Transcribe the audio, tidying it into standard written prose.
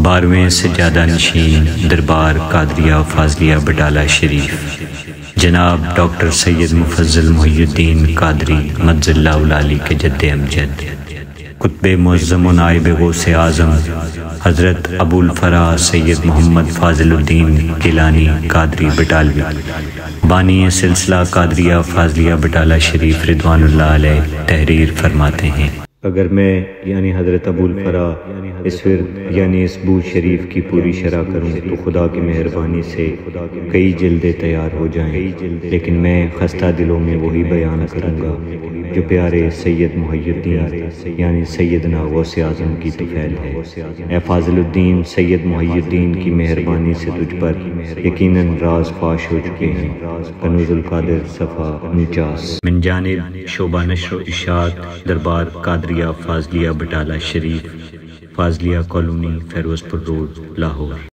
12ویں سجادہ نشین دربار قادریہ فاضلیہ بٹالہ شریف جناب ڈاکٹر سید مفضل محی الدین قادری مجز اللہ العالی کے جد امجد، قطب معظم و نائب غوث اعظم حضرت ابو الفرا سید محمد فاضل الدین گیلانی قادری بٹالوی، بانی سلسلہ قادریہ فاضلیہ بٹالہ شریف رضوان اللہ علیہ تحریر فرماتے ہیں: اگر میں یعنی حضرت ابو الفرا اس ورد یعنی اس بود شریف کی پوری شرح کروں تو خدا کی مہربانی سے کئی جلدیں تیار ہو جائیں، لیکن میں خستہ دلوں میں وہی بیان کروں گا جو پیارے سید محی الدین یعنی سیدنا غوث اعظم کی طفیل ہے۔ اے فاضل الدین سید محی الدین کی مہربانی سے تجھ پر یقیناً راز فاش ہو چکے ہیں۔ کنوز القادر صفحہ 49۔ من جانب شعبہ نشر و اشاعت دربار قادریہ فاضلیہ بٹالہ شریف، فاضلیہ کالونی، فیروز پور روڈ، لاہور۔